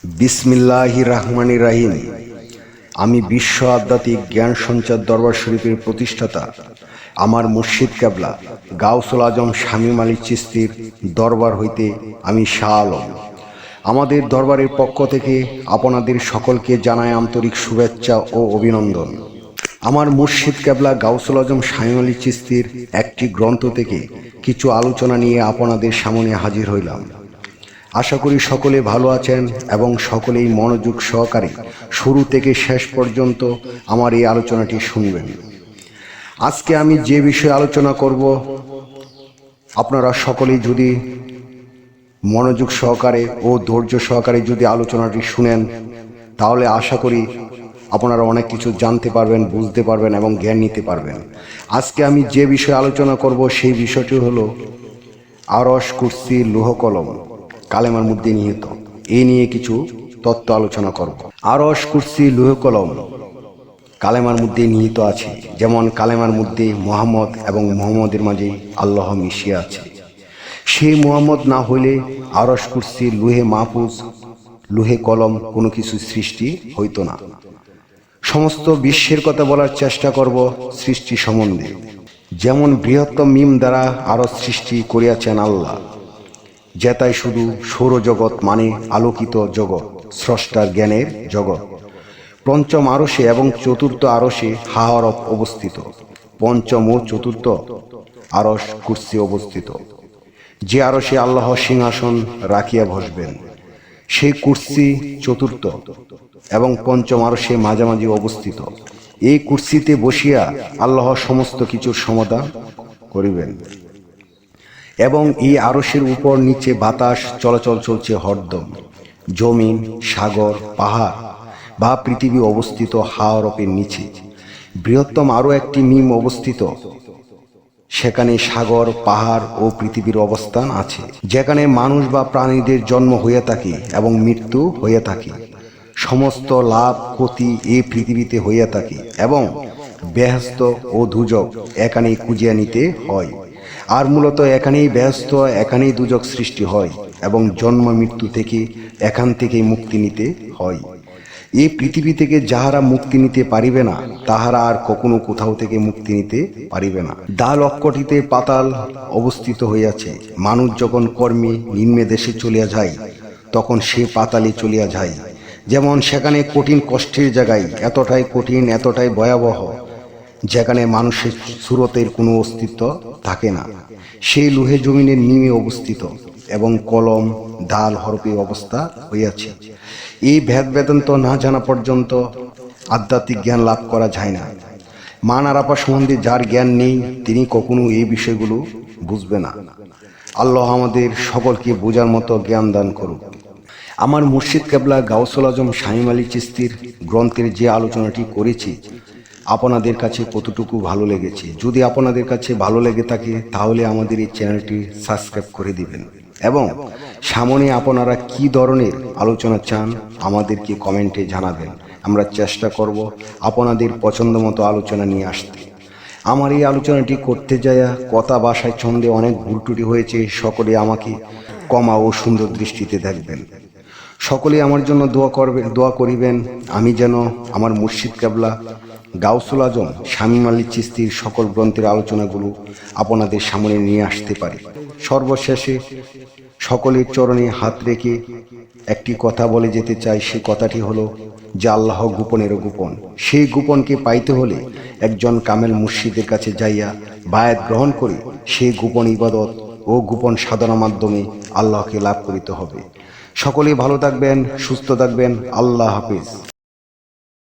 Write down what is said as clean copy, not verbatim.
বিসমিল্লাহির রহমানির রহিম। আমি বিশ্ব আধ্যাত্মিক জ্ঞান সঞ্চার দরবার শরীফের প্রতিষ্ঠাতা আমার মুর্শিদ কেবলা গাউসুল আজম শামীম আলী চিশতির দরবার হইতে আমি শাহ আলম আমাদের দরবারের পক্ষ থেকে আপনাদের সকলকে জানাই আন্তরিক শুভেচ্ছা ও অভিনন্দন। আমার মুর্শিদ কেবলা গাউসুল আজম শামীম আলী চিশতির একটি গ্রন্থ থেকে কিছু আলোচনা নিয়ে আপনাদের সামনে হাজির হইলাম। আশা করি সকলে ভালো আছেন এবং সকলেই মনোযোগ সহকারে শুরু থেকে শেষ পর্যন্ত আমার এই আলোচনাটি শুনবেন। আজকে আমি যে বিষয়ে আলোচনা করব, আপনারা সকলেই যদি মনোযোগ সহকারে ও ধৈর্য সহকারে যদি আলোচনাটি শুনেন, তাহলে আশা করি আপনারা অনেক কিছু জানতে পারবেন, বুঝতে পারবেন এবং জ্ঞান নিতে পারবেন। আজকে আমি যে বিষয়ে আলোচনা করব সেই বিষয়টি হলো আরশ, কুরসি, লৌহ কলম কালেমার মধ্যে নিহিত। এই নিয়ে কিছু তত্ত্ব আলোচনা করব। আরশ, কুরসি, লৌহ কলম কালেমার মধ্যে নিহিত আছে। যেমন কালেমার মধ্যে মুহাম্মদ এবং মুহাম্মদের মাঝে আল্লাহ মিশিয়ে আছে। সেই মুহাম্মদ না হইলে আরশ, কুরসি, লৌহে মাহফুজ, লৌহে কলম কোনো কিছু সৃষ্টি হইতো না। সমস্ত বিশ্বের কথা বলার চেষ্টা করব সৃষ্টি সম্বন্ধে। যেমন বৃহত্তম মিম দ্বারা আরশ সৃষ্টি করিয়াছেন আল্লাহ, যেটাই শুধু সৌরজগৎ মানে আলোকিত জগৎ, স্রষ্টার জ্ঞানের জগৎ। পঞ্চম আরশে এবং চতুর্থ আরশে হাওয়ারফ অবস্থিত। পঞ্চম ও চতুর্থ আরশ কুরসি অবস্থিত। যে আরশে আল্লাহ সিংহাসন রাখিয়া বসবেন, সেই কুরসি চতুর্থ এবং পঞ্চম আরশে মাঝামাঝি অবস্থিত। এই কুরসিতে বসিয়া আল্লাহ সমস্ত কিছুর সমাধান করিবেন এবং এই আরশের উপর নিচে বাতাস চলাচল চলছে হরদম। জমিন, সাগর, পাহাড় বা পৃথিবী অবস্থিত হাওয়ারফের নিচে। বৃহত্তম আরও একটি মিম অবস্থিত, সেখানে সাগর, পাহাড় ও পৃথিবীর অবস্থান আছে, যেখানে মানুষ বা প্রাণীদের জন্ম হইয়া থাকে এবং মৃত্যু হইয়া থাকে। সমস্ত লাভ ক্ষতি এই পৃথিবীতে হইয়া থাকে এবং বেহেশত ও দুজক এখানেই খুঁজিয়া নিতে হয়। আর মূলত এখানেই বেহেশত, এখানেই দুজক সৃষ্টি হয় এবং জন্ম মৃত্যু থেকে এখান থেকেই মুক্তি নিতে হয়। এই পৃথিবী থেকে যাহারা মুক্তি নিতে পারিবে না, তাহারা আর কখনো কোথাও থেকে মুক্তি নিতে পারিবে না। দাল অক্ষটিতে পাতাল অবস্থিত হইয়াছে। মানুষ যখন কর্মে নিম্নে দেশে চলিয়া যায়, তখন সে পাতালে চলিয়া যায়। যেমন সেখানে কঠিন কষ্টের জায়গায় এতটাই কঠিন, এতটাই ভয়াবহ, যেখানে মানুষের সুরতের কোনো অস্তিত্ব থাকে না, সেই লোহে জমিনের নিমে অবস্থিত এবং কলম, দাল, হরফে অবস্থা হইয়াছে। এই ভেদ বেদান্ত না জানা পর্যন্ত আধ্যাত্মিক জ্ঞান লাভ করা যায় না। মান আরাফা সম্বন্ধে যার জ্ঞান নেই, তিনি কখনো এই বিষয়গুলো বুঝবে না। আল্লাহ আমাদের সকলকে বোঝার মতো জ্ঞান দান করুক। আমার মুর্শিদ কেবলা গাউসুল আজম শামীম আলী চিশতির গ্রন্থের যে আলোচনাটি করেছি, আপনাদের কাছে কতটুকু ভালো লেগেছে? যদি আপনাদের কাছে ভালো লেগে থাকে, তাহলে আমাদের এই চ্যানেলটি সাবস্ক্রাইব করে দিবেন এবং সামনে আপনারা কি ধরনের আলোচনা চান আমাদেরকে কমেন্টে জানাবেন। আমরা চেষ্টা করব আপনাদের পছন্দ মতো আলোচনা নিয়ে আসতে। আমার এই আলোচনাটি করতে যায়া কথা, ভাষায়, ছন্দে অনেক ভুল ত্রুটি হয়েছে। সকলে আমাকে ক্ষমা ও সুন্দর দৃষ্টিতে দেখবেন। সকলে আমার জন্য দোয়া করিবেন, আমি যেন আমার মুর্শিদ কেবলা গাউসুল আজম শামীম আলী চিশতির সকল গ্রন্থের আলোচনাগুলো আপনাদের সামনে নিয়ে আসতে পারি। সর্বশেষে সকলের চরণে হাত রেখে একটি কথা বলে যেতে চাই। সেই কথাটি হলো যে আল্লাহ গোপনেরও গোপন। সেই গোপনকে পাইতে হলে একজন কামেল মুর্শিদের কাছে যাইয়া বায়াত গ্রহণ করে সেই গোপন ইবাদত ও গোপন সাধনার মাধ্যমে আল্লাহকে লাভ করিতে হবে। সকলেই ভালো থাকবেন, সুস্থ থাকবেন। আল্লাহ হাফিজ।